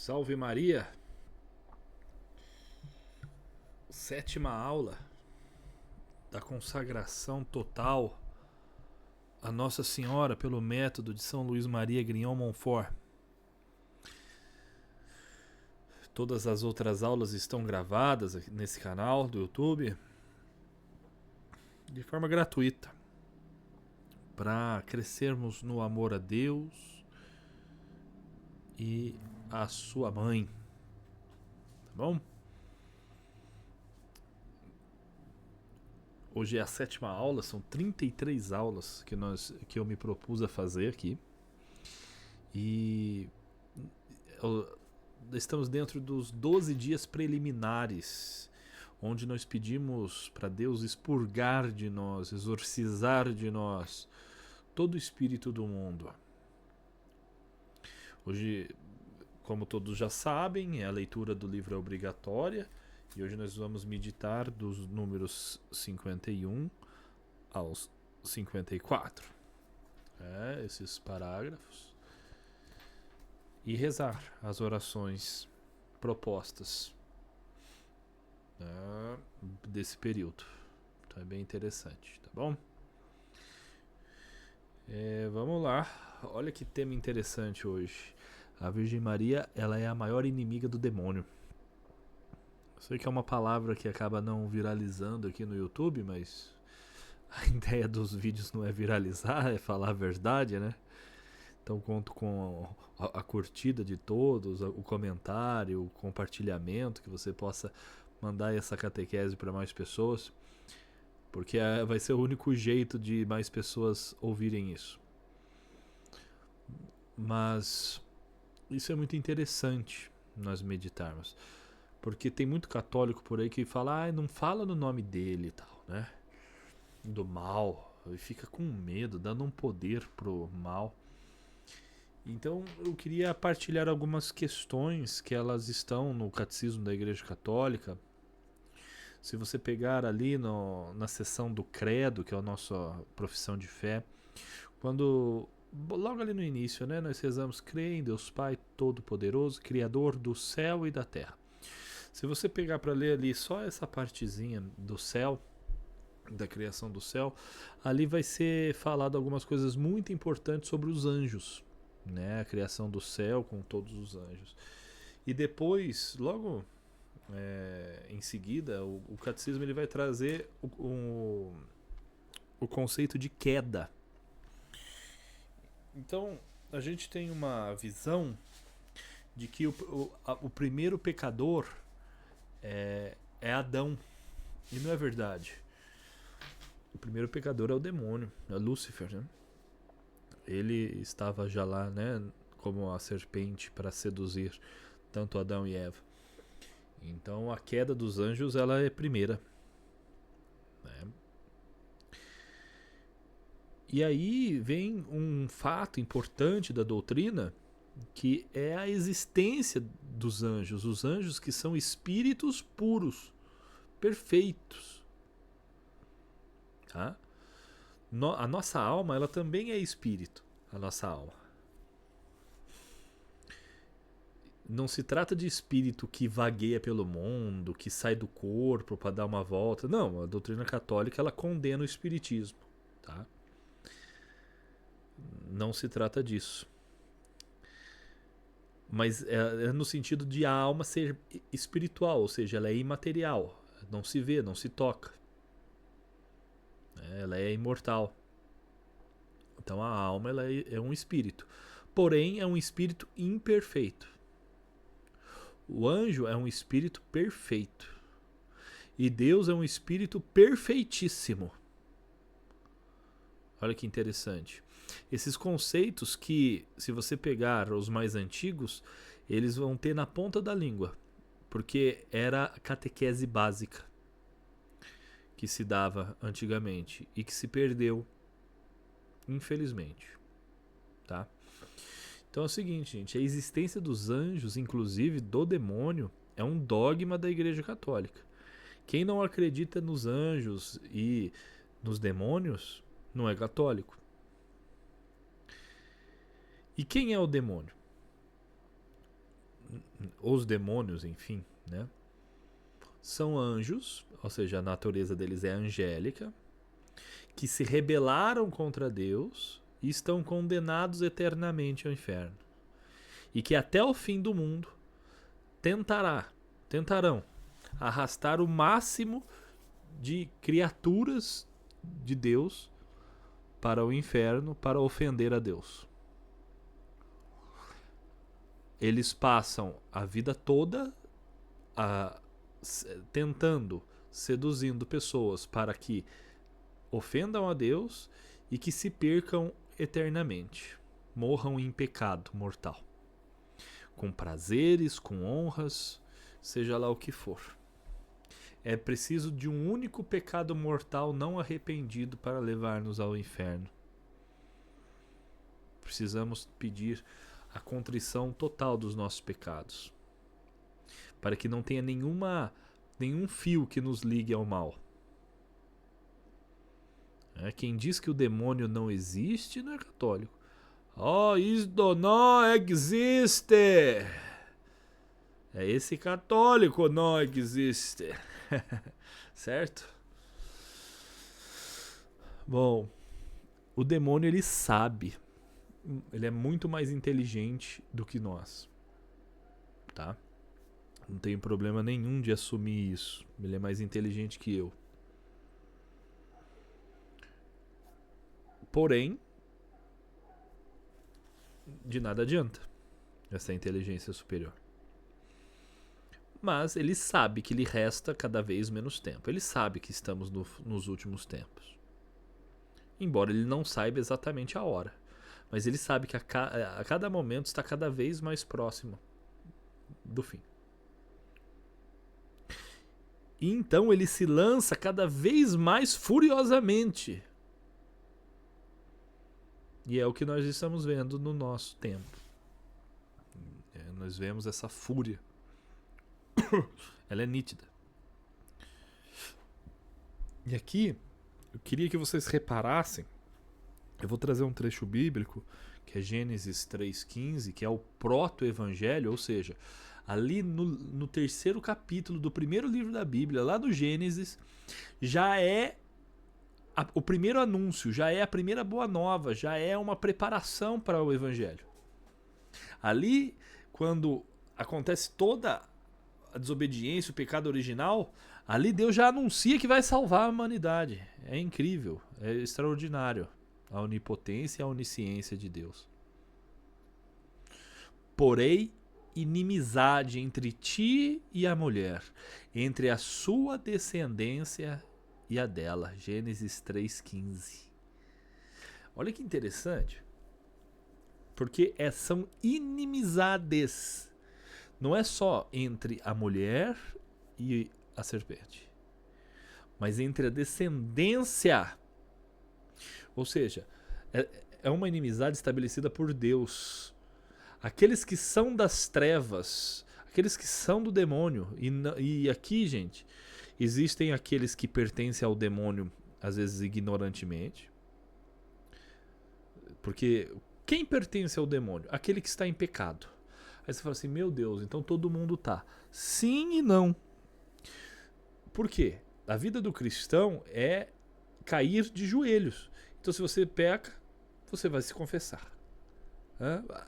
Salve Maria! Sétima aula da consagração total a Nossa Senhora pelo método de São Luís Maria Grignon Montfort. Todas as outras aulas estão gravadas aqui nesse canal do YouTube de forma gratuita para crescermos no amor a Deus e a sua mãe. Tá bom? Hoje é a sétima aula, são 33 aulas que eu me propus a fazer aqui. E estamos dentro dos 12 dias preliminares, onde nós pedimos para Deus expurgar de nós, exorcizar de nós todo o espírito do mundo. Hoje, como todos já sabem, a leitura do livro é obrigatória. E hoje nós vamos meditar dos números 51 aos 54. Esses parágrafos. E rezar as orações propostas desse período. Então é bem interessante, tá bom? Vamos lá. Olha que tema interessante hoje. A Virgem Maria, ela é a maior inimiga do demônio. Sei que é uma palavra que acaba não viralizando aqui no YouTube, mas a ideia dos vídeos não é viralizar, é falar a verdade, né? Então conto com a curtida de todos, o comentário, o compartilhamento, que você possa mandar essa catequese para mais pessoas, porque vai ser o único jeito de mais pessoas ouvirem isso. Mas isso é muito interessante nós meditarmos. Porque tem muito católico por aí que fala, não fala no nome dele e tal, né? Do mal. E fica com medo, dando um poder pro mal. Então eu queria partilhar algumas questões que elas estão no Catecismo da Igreja Católica. Se você pegar ali na seção do Credo, que é a nossa profissão de fé, logo ali no início, né, nós rezamos: crê em Deus Pai Todo-Poderoso, Criador do céu e da terra. Se você pegar para ler ali só essa partezinha do céu, da criação do céu, ali vai ser falado algumas coisas muito importantes sobre os anjos, né? A criação do céu com todos os anjos. E depois, logo em seguida, o catecismo ele vai trazer o conceito de queda. Então, a gente tem uma visão de que o primeiro pecador é Adão. E não é verdade. O primeiro pecador é o demônio, é Lúcifer, né? Ele estava já lá, né, como a serpente para seduzir tanto Adão e Eva. Então a queda dos anjos, ela é primeira, né? E aí vem um fato importante da doutrina, que é a existência dos anjos. Os anjos que são espíritos puros, perfeitos, tá? A nossa alma, ela também é espírito. A nossa alma não se trata de espírito que vagueia pelo mundo, que sai do corpo para dar uma volta. Não, a doutrina católica ela condena o espiritismo, tá? Não se trata disso. Mas é no sentido de a alma ser espiritual, ou seja, ela é imaterial, não se vê, não se toca. Ela é imortal. Então a alma ela é um espírito. Porém, é um espírito imperfeito. O anjo é um espírito perfeito. E Deus é um espírito perfeitíssimo. Olha que interessante. Esses conceitos que, se você pegar os mais antigos, eles vão ter na ponta da língua. Porque era a catequese básica que se dava antigamente e que se perdeu, infelizmente, tá? Então é o seguinte, gente, a existência dos anjos, inclusive do demônio, é um dogma da Igreja Católica. Quem não acredita nos anjos e nos demônios não é católico. E quem é o demônio? os demônios, enfim, né? São anjos, ou seja, a natureza deles é angélica, que se rebelaram contra Deus e estão condenados eternamente ao inferno. E que até o fim do mundo tentarão arrastar o máximo de criaturas de Deus para o inferno, para ofender a Deus. Eles passam a vida toda tentando, seduzindo pessoas para que ofendam a Deus e que se percam eternamente, morram em pecado mortal, com prazeres, com honras, seja lá o que for. É preciso de um único pecado mortal não arrependido para levar-nos ao inferno. Precisamos pedir a contrição total dos nossos pecados, para que não tenha nenhum fio que nos ligue ao mal. Quem diz que o demônio não existe não é católico. Isto não existe. Esse católico não existe. Certo? Bom, o demônio ele sabe. Ele é muito mais inteligente do que nós. Tá? Não tenho problema nenhum de assumir isso. Ele é mais inteligente que eu. Porém, de nada adianta essa inteligência superior. Mas ele sabe que lhe resta cada vez menos tempo. Ele sabe que estamos nos últimos tempos. Embora ele não saiba exatamente a hora. Mas ele sabe que a cada momento está cada vez mais próximo do fim. E então ele se lança cada vez mais furiosamente. E é o que nós estamos vendo no nosso tempo. Nós vemos essa fúria. Ela é nítida. E aqui, eu queria que vocês reparassem. Eu vou trazer um trecho bíblico, que é Gênesis 3,15, que é o proto-evangelho, ou seja, ali no terceiro capítulo do primeiro livro da Bíblia, lá do Gênesis, já é o primeiro anúncio, já é a primeira boa nova, já é uma preparação para o evangelho. Ali, quando acontece toda a desobediência, o pecado original, ali Deus já anuncia que vai salvar a humanidade. É incrível, é extraordinário a onipotência e a onisciência de Deus. Porém, inimizade entre ti e a mulher, entre a sua descendência e a dela. Gênesis 3,15. Olha que interessante. Porque são inimizades. Não é só entre a mulher e a serpente, mas entre a descendência. Ou seja, é uma inimizade estabelecida por Deus. Aqueles que são das trevas, aqueles que são do demônio. E aqui, gente, existem aqueles que pertencem ao demônio, às vezes ignorantemente. Porque quem pertence ao demônio? Aquele que está em pecado. Aí você fala assim, meu Deus, então todo mundo tá. Sim e não. Por quê? A vida do cristão é cair de joelhos. Então se você peca, você vai se confessar.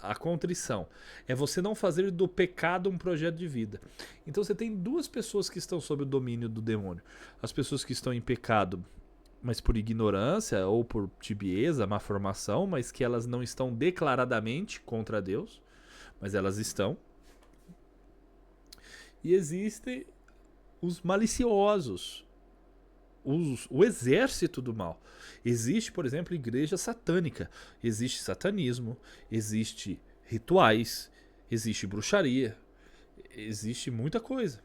A contrição é você não fazer do pecado um projeto de vida. Então você tem duas pessoas que estão sob o domínio do demônio. As pessoas que estão em pecado, mas por ignorância ou por tibieza, má formação, mas que elas não estão declaradamente contra Deus, mas elas estão. E existem os maliciosos, o exército do mal. Existe, por exemplo, igreja satânica, existe satanismo, existe rituais, existe bruxaria, existe muita coisa.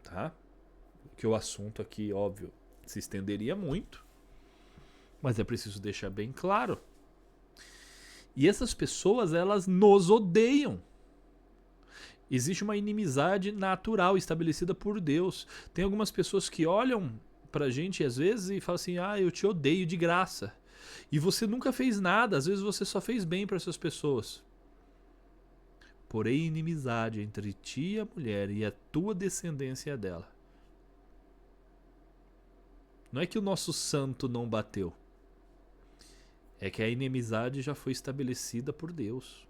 Tá? Que o assunto aqui, óbvio, se estenderia muito, mas é preciso deixar bem claro. E essas pessoas, elas nos odeiam. Existe uma inimizade natural estabelecida por Deus. Tem algumas pessoas que olham pra gente às vezes e falam assim, eu te odeio de graça. E você nunca fez nada, às vezes você só fez bem para essas pessoas. porém inimizade entre ti e a mulher e a tua descendência dela. Não é que o nosso santo não bateu. É que a inimizade já foi estabelecida por Deus.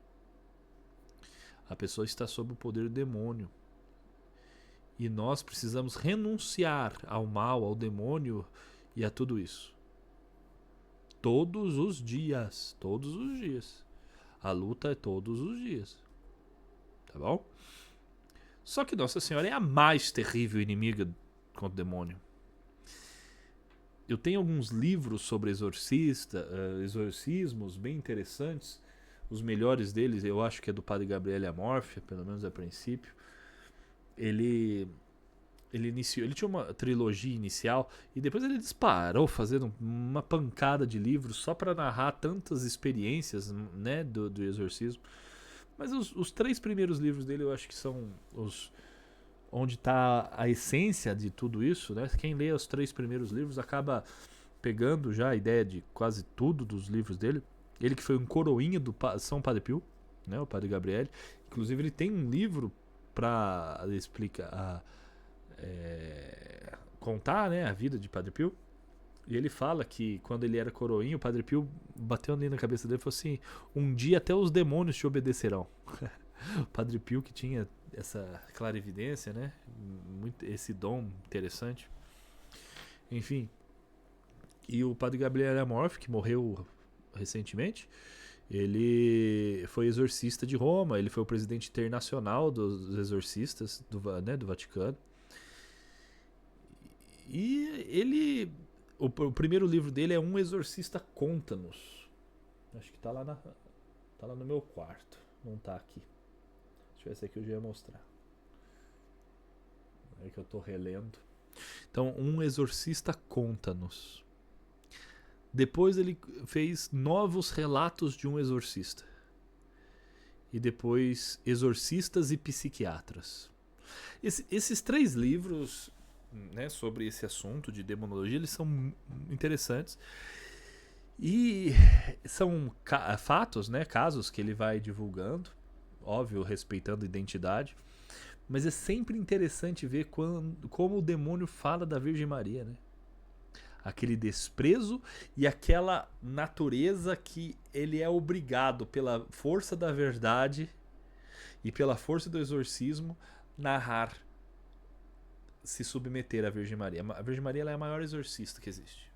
A pessoa está sob o poder do demônio. E nós precisamos renunciar ao mal, ao demônio e a tudo isso. Todos os dias. Todos os dias. A luta é todos os dias. Tá bom? Só que Nossa Senhora é a mais terrível inimiga contra o demônio. Eu tenho alguns livros sobre exorcismos bem interessantes. Os melhores deles, eu acho que é do Padre Gabriele Amorfia, pelo menos a princípio. Ele tinha uma trilogia inicial e depois ele disparou fazendo uma pancada de livros só para narrar tantas experiências, né, do exorcismo. Mas os 3 primeiros livros dele eu acho que são os onde está a essência de tudo isso, né? Quem lê os 3 primeiros livros acaba pegando já a ideia de quase tudo dos livros dele. Ele que foi um coroinha do São Padre Pio, né, o Padre Gabriele. Inclusive ele tem um livro para explicar, contar, né, a vida de Padre Pio. E ele fala que quando ele era coroinha, o Padre Pio bateu ali na cabeça dele e falou assim: um dia até os demônios te obedecerão. O Padre Pio que tinha essa clarividência, né? Esse dom interessante. Enfim. E o Padre Gabriele Amorfio, que morreu recentemente, ele foi exorcista de Roma, ele foi o presidente internacional dos exorcistas do Vaticano. E ele... O primeiro livro dele é Um Exorcista Conta-nos. Acho que tá lá no meu quarto. Não tá aqui. Se tivesse aqui eu já ia mostrar. É que eu tô relendo. Então, Um Exorcista Conta-nos. Depois ele fez Novos Relatos de um Exorcista. E depois Exorcistas e Psiquiatras. Esses 3 livros, né, sobre esse assunto de demonologia, eles são interessantes. E são fatos, né, casos que ele vai divulgando, óbvio, respeitando a identidade. Mas é sempre interessante ver como o demônio fala da Virgem Maria, né? Aquele desprezo e aquela natureza que ele é obrigado, pela força da verdade e pela força do exorcismo, narrar, se submeter à Virgem Maria. A Virgem Maria ela é a maior exorcista que existe.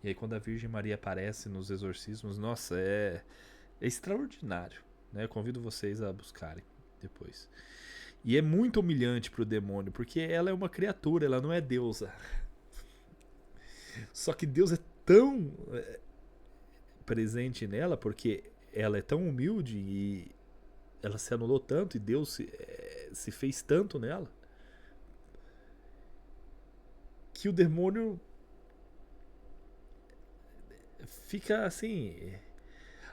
E aí quando a Virgem Maria aparece nos exorcismos, nossa, é extraordinário, né? Eu convido vocês a buscarem depois. E é muito humilhante pro demônio, porque ela é uma criatura, ela não é deusa. Só que Deus é tão presente nela, porque ela é tão humilde e ela se anulou tanto e Deus se fez tanto nela, que o demônio fica assim...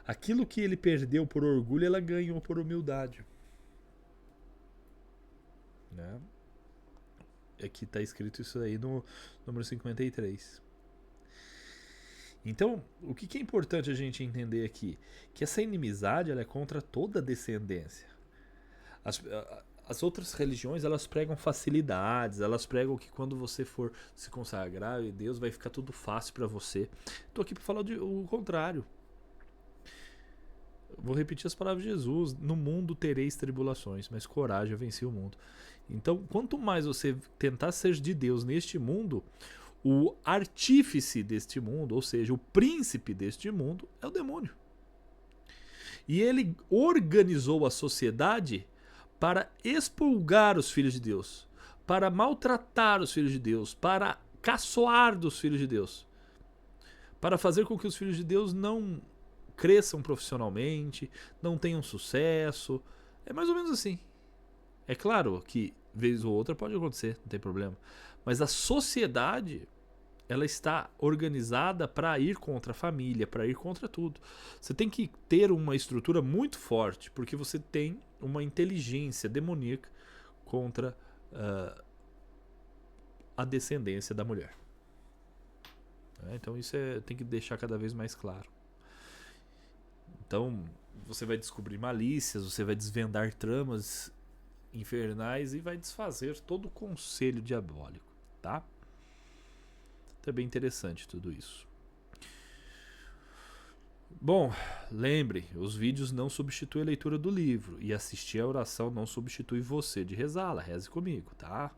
Aquilo que ele perdeu por orgulho, ela ganhou por humildade. Né? Aqui está escrito isso aí no número 53. Então, o que é importante a gente entender aqui? Que essa inimizade ela é contra toda a descendência. As outras religiões, elas pregam facilidades, elas pregam que quando você for se consagrar, Deus vai ficar tudo fácil para você. Estou aqui para falar o contrário. Vou repetir as palavras de Jesus: no mundo tereis tribulações, mas coragem, eu venci o mundo. Então, quanto mais você tentar ser de Deus neste mundo, o artífice deste mundo, ou seja, o príncipe deste mundo, é o demônio. E ele organizou a sociedade para expurgar os filhos de Deus, para maltratar os filhos de Deus, para caçoar dos filhos de Deus, para fazer com que os filhos de Deus não cresçam profissionalmente, não tenham sucesso. É mais ou menos assim. É claro que vez ou outra pode acontecer, não tem problema. Mas a sociedade, ela está organizada para ir contra a família, para ir contra tudo. Você tem que ter uma estrutura muito forte, porque você tem uma inteligência demoníaca contra a descendência da mulher. Então isso tem que deixar cada vez mais claro. Então, você vai descobrir malícias, você vai desvendar tramas infernais e vai desfazer todo o conselho diabólico, tá? Então é bem interessante tudo isso. Bom, lembre, os vídeos não substituem a leitura do livro e assistir a oração não substitui você de rezá-la. Reze comigo, tá?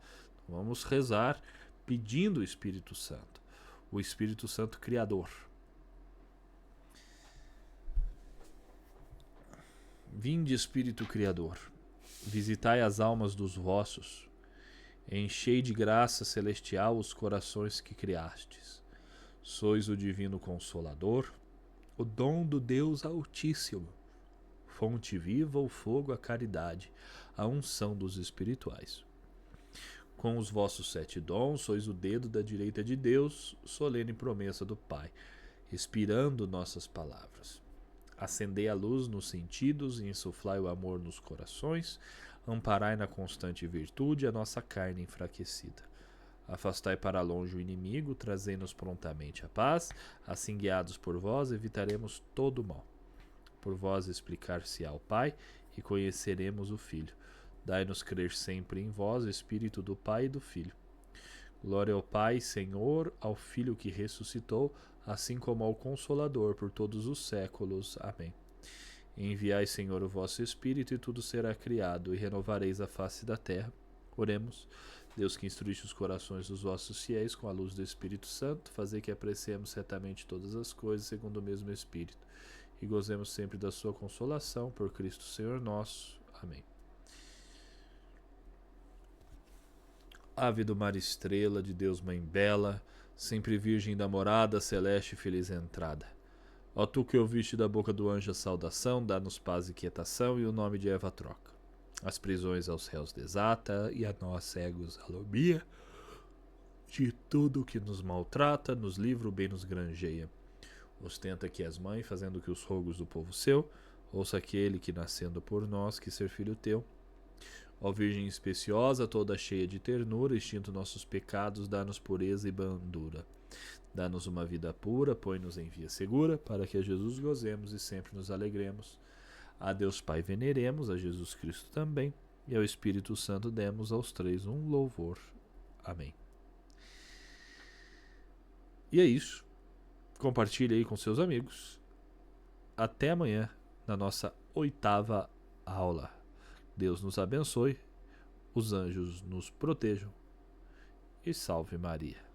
Vamos rezar pedindo o Espírito Santo, o Espírito Santo Criador. Vinde, Espírito Criador, visitai as almas dos vossos, enchei de graça celestial os corações que criastes. Sois o divino Consolador, o dom do Deus Altíssimo, fonte viva, o fogo, a caridade, a unção dos espirituais. Com os vossos 7 dons, sois o dedo da direita de Deus, solene promessa do Pai, inspirando nossas palavras. Acendei a luz nos sentidos e insuflai o amor nos corações, amparai na constante virtude a nossa carne enfraquecida. Afastai para longe o inimigo, trazei-nos prontamente a paz, assim guiados por vós evitaremos todo o mal. Por vós explicar-se ao Pai e conheceremos o Filho. Dai-nos crer sempre em vós, Espírito do Pai e do Filho. Glória ao Pai, Senhor, ao Filho que ressuscitou, assim como ao Consolador por todos os séculos. Amém. Enviai, Senhor, o vosso Espírito, e tudo será criado, e renovareis a face da terra. Oremos. Deus, que instruíste os corações dos vossos fiéis com a luz do Espírito Santo, fazei que apreciemos certamente todas as coisas segundo o mesmo Espírito, e gozemos sempre da sua consolação, por Cristo Senhor nosso. Amém. Ave do mar estrela, de Deus mãe bela, sempre virgem da morada, celeste e feliz entrada. Ó tu que ouviste da boca do anjo a saudação, dá-nos paz e quietação, e o nome de Eva troca. As prisões aos réus desata, e a nós cegos alumia. De tudo que nos maltrata, nos livra o bem nos granjeia. Ostenta que és mãe, fazendo que os rogos do povo seu, ouça aquele que nascendo por nós, que ser filho teu. Ó Virgem especiosa, toda cheia de ternura, extinto nossos pecados, dá-nos pureza e bandura. Dá-nos uma vida pura, põe-nos em via segura, para que a Jesus gozemos e sempre nos alegremos. A Deus Pai veneremos, a Jesus Cristo também, e ao Espírito Santo demos aos três um louvor. Amém. E é isso. Compartilhe aí com seus amigos. Até amanhã, na nossa 8ª aula. Deus nos abençoe, os anjos nos protejam e salve Maria.